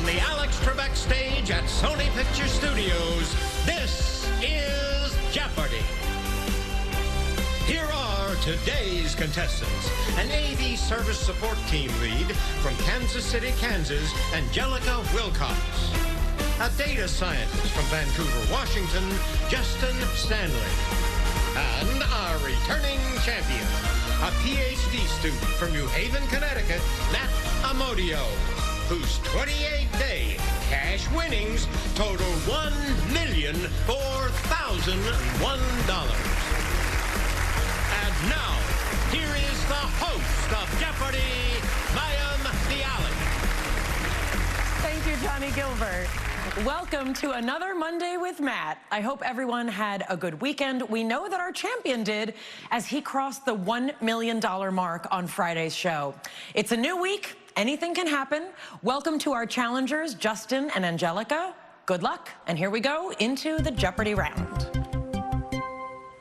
the Alex Trebek stage at Sony Picture Studios, this is Jeopardy! Here are today's contestants. An AV Service Support Team lead from Kansas City, Kansas, Angelica Wilcox. A data scientist from Vancouver, Washington, Justin Stanley. And our returning champion, a PhD student from New Haven, Connecticut, Matt Amodio, whose 28-day cash winnings total $1,004,001. And now, here is the host of Jeopardy, Mayim Bialik. Thank you, Johnny Gilbert. Welcome to another Monday with Matt. I hope everyone had a good weekend. We know that our champion did, as he crossed the $1 million mark on Friday's show. It's a new week. Anything can happen. Welcome to our challengers, Justin and Angelica. Good luck. And here we go into the Jeopardy round.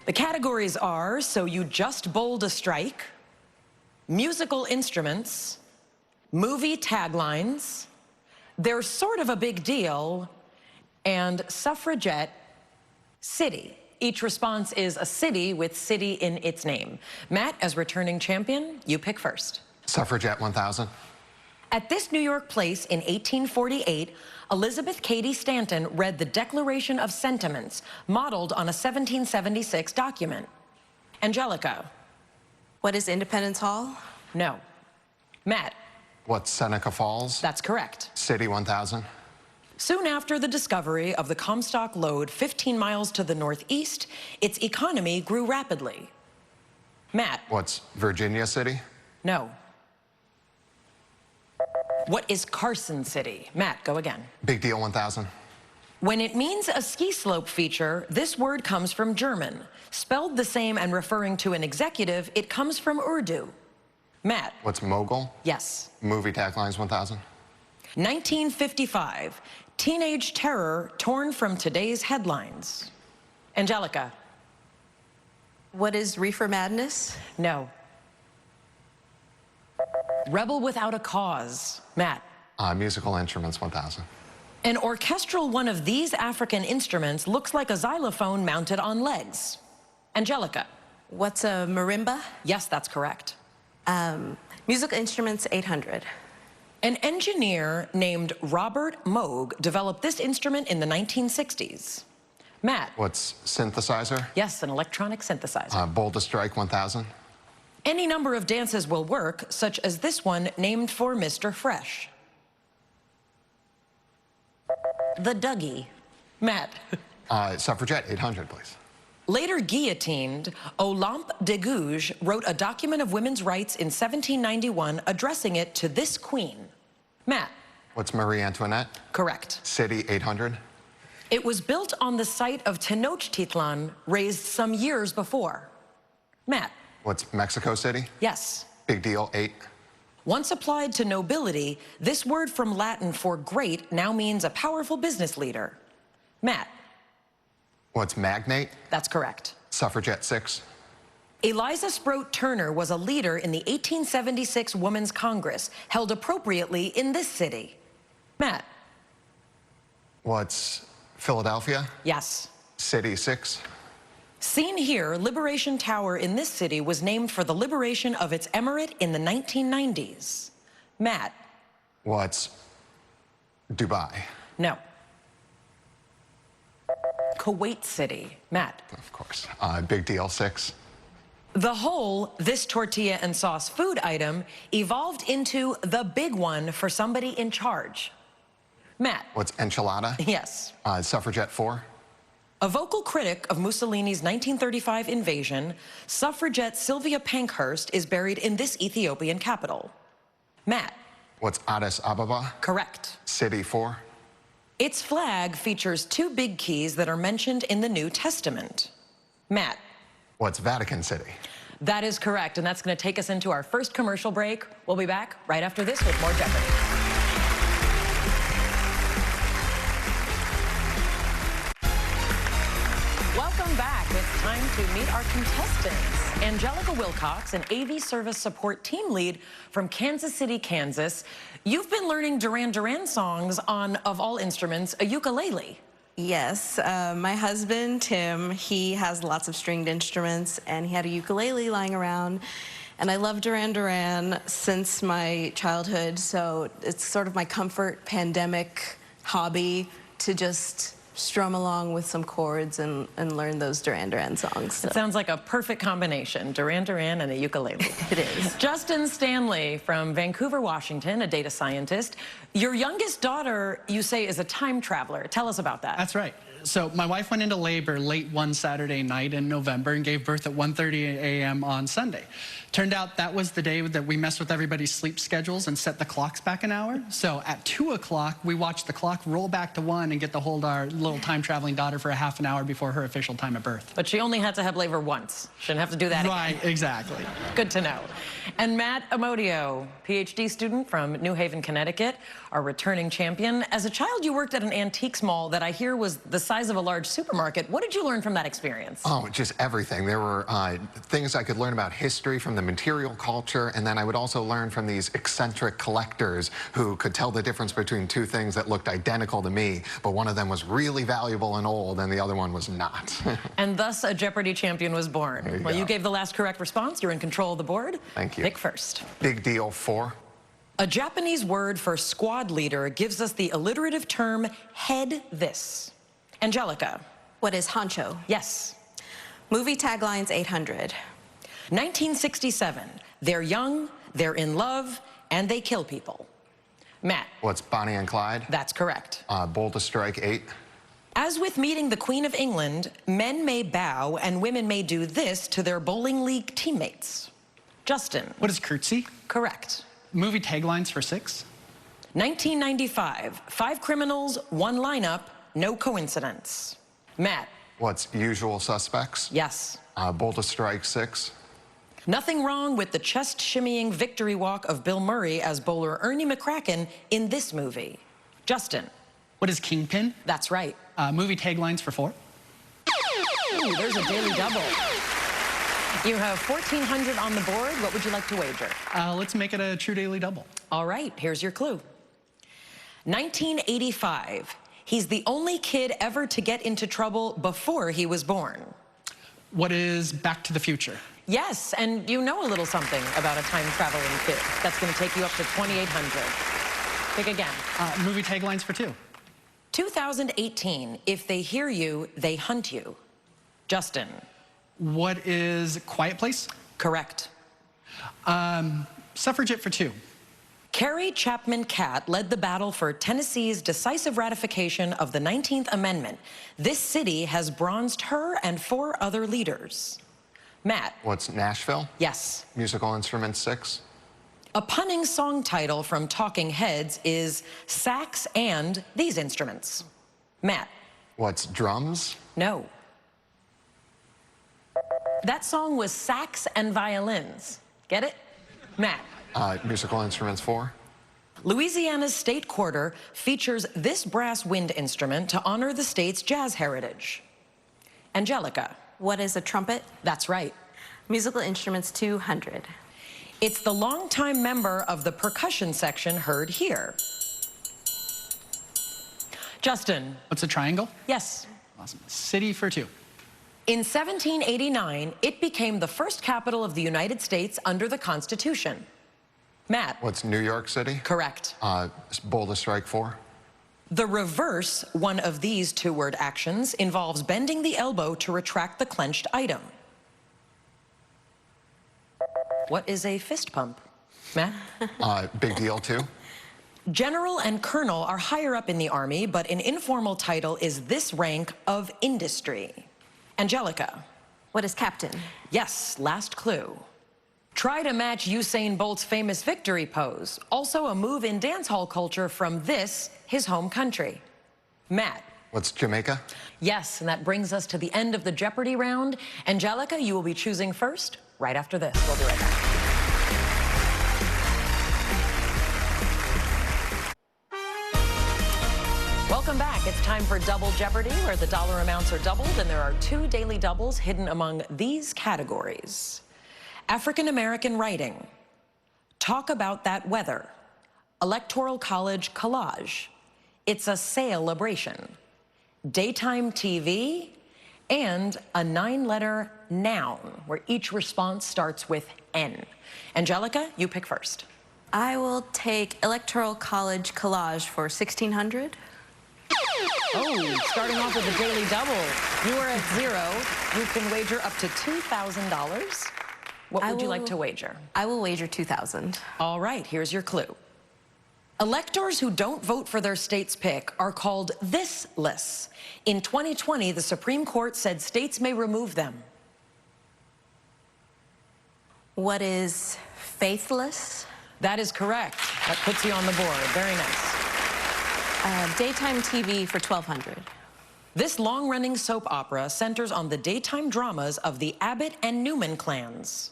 The categories are So You Just Bowled a Strike, musical instruments, movie taglines, They're Sort of a Big Deal, and suffragette city. Each response is a city with city in its name. Matt, as returning champion, you pick first. Suffragette 1000. At this New York place in 1848, Elizabeth Cady Stanton read the Declaration of Sentiments, modeled on a 1776 document. Angelica. What is Independence Hall? No. Matt. What's Seneca Falls? That's correct. City 1000. Soon after the discovery of the Comstock lode 15 miles to the northeast, its economy grew rapidly. Matt. What's Virginia City? No. What is Carson City? Matt, go again. Big Deal 1000. When it means a ski slope feature, this word comes from German. Spelled the same and referring to an executive, it comes from Urdu. Matt. What's Mogul? Yes. Movie taglines 1000. 1955. Teenage terror torn from today's headlines. Angelica. What is Reefer Madness? No. Rebel Without a Cause. Matt. Musical instruments 1000. An orchestral one of these African instruments looks like a xylophone mounted on legs. Angelica. What's a marimba? Yes, that's correct. Musical instruments 800. An engineer named Robert Moog developed this instrument in the 1960s. Matt. What's synthesizer? Yes, an electronic synthesizer. Bold to Strike 1000. Any number of dances will work, such as this one named for Mr. Fresh. The Dougie. Matt. Suffragette 800, please. Later guillotined, Olympe de Gouges wrote a document of women's rights in 1791 addressing it to this queen. Matt. What's Marie Antoinette? Correct. City 800. It was built on the site of Tenochtitlan, raised some years before. Matt. What's Mexico City? Yes. Big Deal 8. Once applied to nobility, this word from Latin for great now means a powerful business leader. Matt. What's Magnate? That's correct. Suffragette 6. Eliza Sproat Turner was a leader in the 1876 Women's Congress, held appropriately in this city. Matt. What's Philadelphia? Yes. City 6. Seen here, Liberation Tower in this city was named for the liberation of its emirate in the 1990s. Matt. What's Dubai? No. Kuwait City. Matt. Of course. Big Deal 6. The whole this tortilla and sauce food item evolved into the big one for somebody in charge. Matt. What's Enchilada? Yes. Suffragette 4. A vocal critic of Mussolini's 1935 invasion, suffragette Sylvia Pankhurst is buried in this Ethiopian capital. Matt. What's Addis Ababa? Correct. City 4. Its flag features two big keys that are mentioned in the New Testament. Matt. What's Vatican City? That is correct, and that's going to take us into our first commercial break. We'll be back right after this with more Jeopardy! Welcome back. It's time to meet our contestants. Angelica Wilcox, an AV service support team lead from Kansas City, Kansas. You've been learning Duran Duran songs on, of all instruments, a ukulele. Yes, my husband, Tim, he has lots of stringed instruments, and he had a ukulele lying around. And I love Duran Duran since my childhood, so it's sort of my comfort pandemic hobby to just strum along with some chords and learn those Duran Duran songs. So. It sounds like a perfect combination, Duran Duran and a ukulele. It is. Justin Stanley from Vancouver, Washington, a data scientist. Your youngest daughter, you say, is a time traveler. Tell us about that. That's right. So my wife went into labor late one Saturday night in November and gave birth at 1:30 a.m. on Sunday. Turned out that was the day that we messed with everybody's sleep schedules and set the clocks back an hour. So at 2 o'clock, we watched the clock roll back to 1 and get to hold our little time-traveling daughter for a half an hour before her official time of birth. But she only had to have labor once. Shouldn't have to do that Right, again. exactly. Good to know. And Matt Amodio, PhD student from New Haven, Connecticut, our returning champion. As a child, you worked at an antiques mall that I hear was the size of a large supermarket. What did you learn from that experience? Oh, just everything. There were things I could learn about history from the material culture, and then I would also learn from these eccentric collectors who could tell the difference between two things that looked identical to me, but one of them was really valuable and old, and the other one was not. And thus, a Jeopardy champion was born. There you Well, go. you gave the last correct response. You're in control of the board. Thank you. Pick first. Big deal 4. A Japanese word for squad leader gives us the alliterative term head this. Angelica. What is honcho? Yes. Movie taglines 800. 1967. They're young, they're in love, and they kill people. Matt. What's Bonnie and Clyde? That's correct. Bold to Strike 8. As with meeting the Queen of England, men may bow and women may do this to their bowling league teammates. Justin. What is curtsy? Correct. Movie taglines for 6. 1995. 5 criminals, 1 lineup, no coincidence. Matt. What's Usual Suspects? Yes. Bold to Strike 6. Nothing wrong with the chest-shimmying victory walk of Bill Murray as bowler Ernie McCracken in this movie. Justin. What is kingpin? That's right. Movie taglines for 4. Ooh, there's a daily double. You have 1,400 on the board. What would you like to wager? Let's make it a true daily double. All right, here's your clue. 1985. He's the only kid ever to get into trouble before he was born. What is Back to the Future? Yes, and you know a little something about a time-traveling kid. That's going to take you up to 2,800. Pick again. Movie taglines for 2. 2018. If they hear you, they hunt you. Justin. What is Quiet Place? Correct. Suffragette for 2. Carrie Chapman Catt led the battle for Tennessee's decisive ratification of the 19th Amendment. This city has bronzed her and 4 other leaders. Matt. What's Nashville? Yes. Musical Instruments 6. A punning song title from Talking Heads is Sax and These Instruments. Matt. What's Drums? No. That song was Sax and Violins. Get it? Matt. Musical Instruments 4. Louisiana's state quarter features this brass wind instrument to honor the state's jazz heritage. Angelica. What is a trumpet? That's right. Musical instruments 200. It's the longtime member of the percussion section heard here. Justin. What's a triangle? Yes. Awesome. City for 2. In 1789, it became the first capital of the United States under the Constitution. Matt. What's New York City? Correct. Bold to Strike 4. The reverse, one of these 2-word actions, involves bending the elbow to retract the clenched item. What is a fist pump? Matt? Big Deal 2. General and colonel are higher up in the Army, but an informal title is this rank of industry. Angelica. What is captain? Yes, last clue. Try to match Usain Bolt's famous victory pose, also a move in dance hall culture from this, his home country. Matt. What's Jamaica? Yes, and that brings us to the end of the Jeopardy round. Angelica, you will be choosing first right after this. We'll be right back. Welcome Welcome back. It's time for Double Jeopardy, where the dollar amounts are doubled, and there are 2 daily doubles hidden among these categories. African American writing, talk about that weather, Electoral College collage, it's a celebration, daytime TV, and a 9-letter noun, where each response starts with N. Angelica, you pick first. I will take Electoral College collage for 1,600. Oh, starting off with a daily double. You are at 0. You can wager up to $2,000. What would you like to wager? I will wager 2,000. All right, here's your clue. Electors who don't vote for their state's pick are called this-less. In 2020, the Supreme Court said states may remove them. What is faithless? That is correct. That puts you on the board. Very nice. Daytime TV for 1,200. This long-running soap opera centers on the daytime dramas of the Abbott and Newman clans.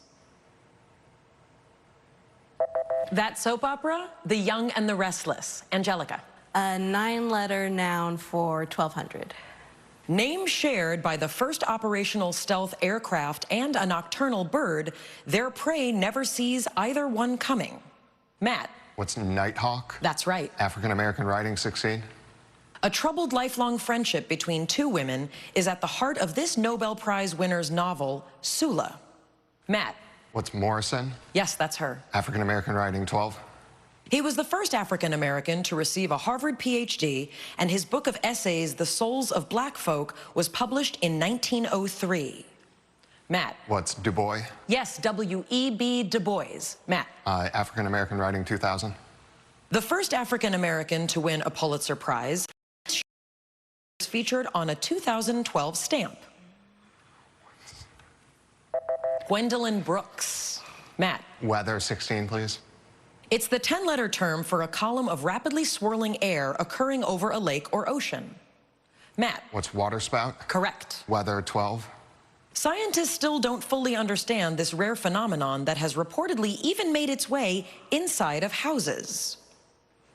That soap opera, The Young and the Restless. Angelica. A 9-letter noun for 1,200. Name shared by the first operational stealth aircraft and a nocturnal bird, their prey never sees either one coming. Matt. What's Nighthawk? That's right. African American writing, 16. A troubled lifelong friendship between 2 women is at the heart of this Nobel Prize winner's novel, Sula. Matt. What's Morrison? Yes, that's her. African American writing, 12. He was the first African American to receive a Harvard PhD, and his book of essays, The Souls of Black Folk, was published in 1903. Matt. What's Du Bois? Yes, W.E.B. Du Bois. Matt. African American writing, 2000. The first African American to win a Pulitzer Prize is featured on a 2012 stamp. Gwendolyn Brooks. Matt. Weather, 16, please. It's the 10-letter term for a column of rapidly swirling air occurring over a lake or ocean. Matt. What's waterspout? Correct. Weather, 12. Scientists still don't fully understand this rare phenomenon that has reportedly even made its way inside of houses.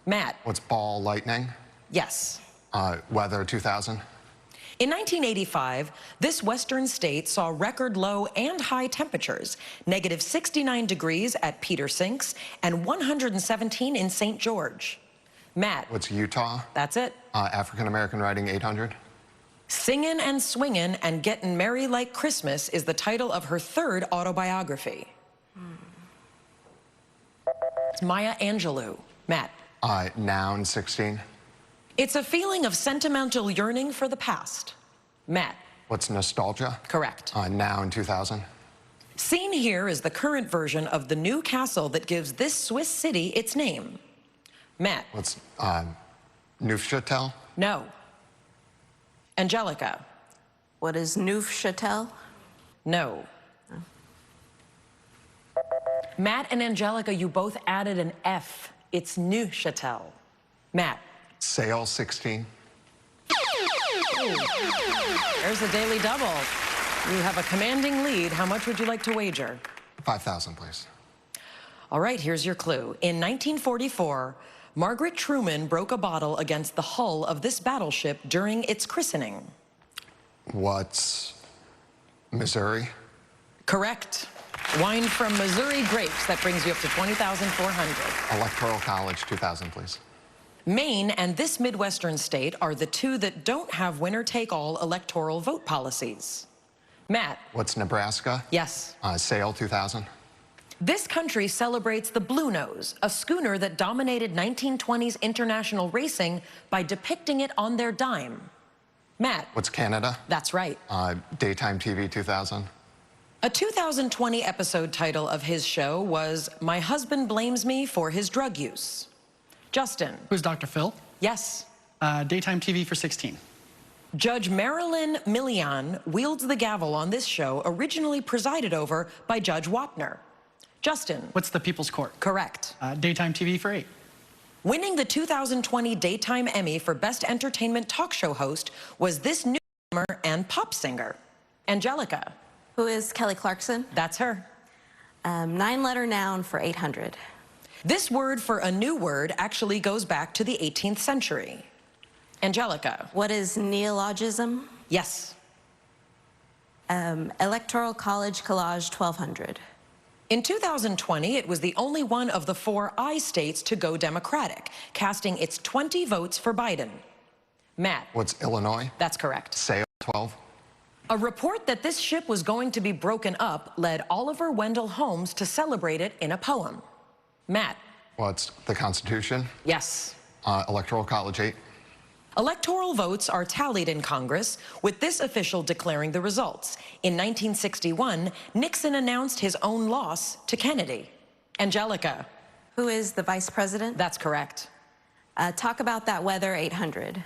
Matt. What's ball lightning? Yes. Weather, 2000. In 1985, this western state saw record low and high temperatures, negative 69 degrees at Peter Sinks and 117 in St. George. Matt. What's Utah? That's it. African American writing, 800. Singin' and Swingin' and Gettin' Merry Like Christmas is the title of her 3rd autobiography. It's Maya Angelou. Matt. Noun, 16. It's a feeling of sentimental yearning for the past. Matt. What's nostalgia? Correct. Noun, 2000. Seen here is the current version of the new castle that gives this Swiss city its name. Matt. What's Neufchâtel? No. Angelica. What is Neufchâtel? No. Matt and Angelica, you both added an F. It's Neuchâtel. Matt. Sale, 16. There's a daily double. You have a commanding lead. How much would you like to wager? 5,000, please. All right, here's your clue. In 1944, Margaret Truman broke a bottle against the hull of this battleship during its christening. What's Missouri? Correct. Wine from Missouri grapes. That brings you up to $20,400. Electoral College, 2,000, please. Maine and this Midwestern state are the 2 that don't have winner-take-all electoral vote policies. Matt. What's Nebraska? Yes. Sale, 2,000. This country celebrates the Blue Nose, a schooner that dominated 1920s international racing by depicting it on their dime. Matt. What's Canada? That's right. Daytime TV, 2000. A 2020 episode title of his show was My Husband Blames Me for His Drug Use. Justin. Who's Dr. Phil? Yes. Daytime TV for 16. Judge Marilyn Milian wields the gavel on this show, originally presided over by Judge Wapner. Justin. What's the People's Court? Correct. Daytime TV for 8. Winning the 2020 Daytime Emmy for Best Entertainment Talk Show host was this newcomer and pop singer. Angelica. Who is Kelly Clarkson? That's her. 9-letter noun for 800. This word for a new word actually goes back to the 18th century. Angelica. What is neologism? Yes. Electoral College Collage 1200. In 2020, it was the only one of the 4 I states to go Democratic, casting its 20 votes for Biden. Matt. What's Illinois? That's correct. Sale 12. A report that this ship was going to be broken up led Oliver Wendell Holmes to celebrate it in a poem. Matt. What's the Constitution? Yes. Electoral College 8. Electoral votes are tallied in Congress, with this official declaring the results. In 1961, Nixon announced his own loss to Kennedy. Angelica. Who is the vice president? That's correct. Talk about that weather 800.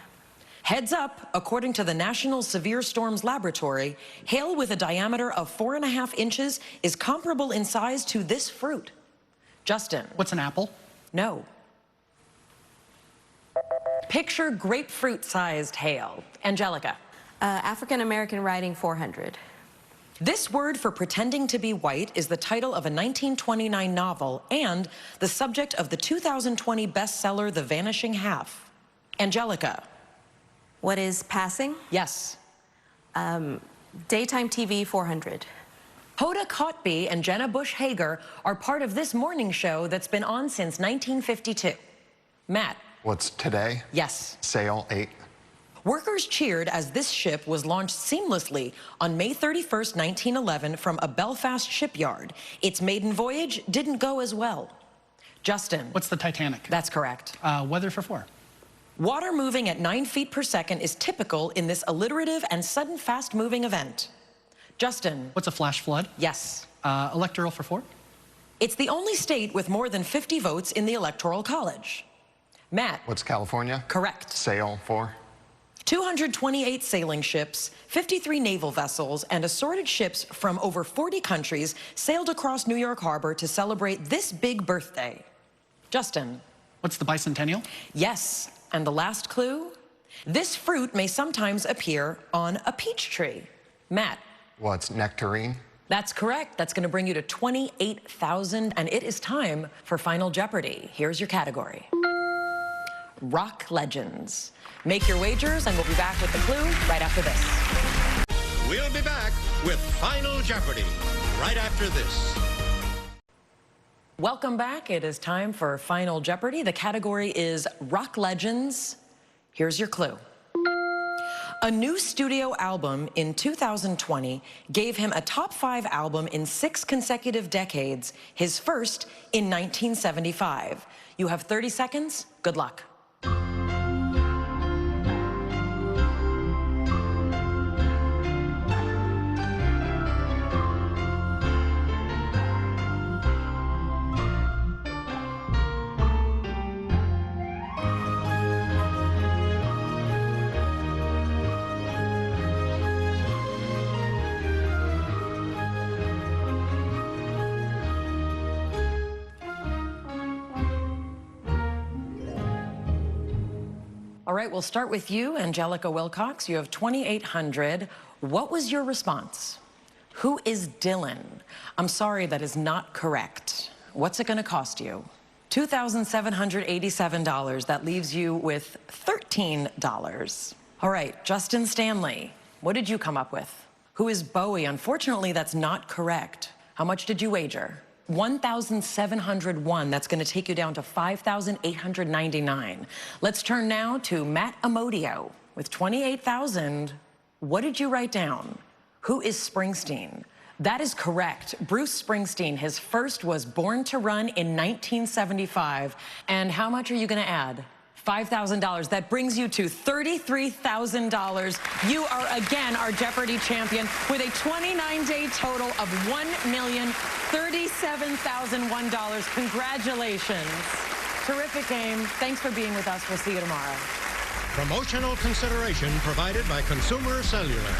Heads up, according to the National Severe Storms Laboratory, hail with a diameter of 4.5 inches is comparable in size to this fruit. Justin. What's an apple? No. Picture grapefruit-sized hail. Angelica. African-American writing 400. This word for pretending to be white is the title of a 1929 novel and the subject of the 2020 bestseller, The Vanishing Half. Angelica. What is passing? Yes. Daytime TV 400. Hoda Kotb and Jenna Bush Hager are part of this morning show that's been on since 1952. Matt. What's today? Yes. Sale 8. Workers cheered as this ship was launched seamlessly on May 31st, 1911 from a Belfast shipyard. Its maiden voyage didn't go as well. Justin. What's the Titanic? That's correct. Weather for 4. Water moving at 9 feet per second is typical in this alliterative and sudden fast-moving event. Justin. What's a flash flood? Yes. Electoral for 4. It's the only state with more than 50 votes in the Electoral College. Matt. What's California? Correct. Sale 4. 228 sailing ships, 53 naval vessels, and assorted ships from over 40 countries sailed across New York Harbor to celebrate this big birthday. Justin. What's the bicentennial? Yes. And the last clue? This fruit may sometimes appear on a peach tree. Matt. What's nectarine? That's correct. That's going to bring you to 28,000, and it is time for Final Jeopardy. Here's your category. Rock legends. Make your wagers, and we'll be back with the clue right after this. We'll be back with Final Jeopardy right after this. Welcome back. It is time for Final Jeopardy. The category is rock legends. Here's your clue. A new studio album in 2020 gave him a top 5 album in 6 consecutive decades, his first in 1975. You have 30 seconds. Good luck. All right, we'll start with you, Angelica Wilcox. You have 2,800. What was your response? Who is Dylan? I'm sorry, that is not correct. What's it going to cost you? $2,787. That leaves you with $13. All right, Justin Stanley, what did you come up with? Who is Bowie? Unfortunately, that's not correct. How much did you wager? 1,701. That's going to take you down to 5,899. Let's turn now to Matt Amodio with 28,000. What did you write down? Who is Springsteen? That is correct. Bruce Springsteen. His first was Born to Run in 1975. And how much are you going to add? $5,000. That brings you to $33,000. You are again our Jeopardy champion with a 29-day total of $1,037,001. Congratulations. Terrific game. Thanks for being with us. We'll see you tomorrow. Promotional consideration provided by Consumer Cellular.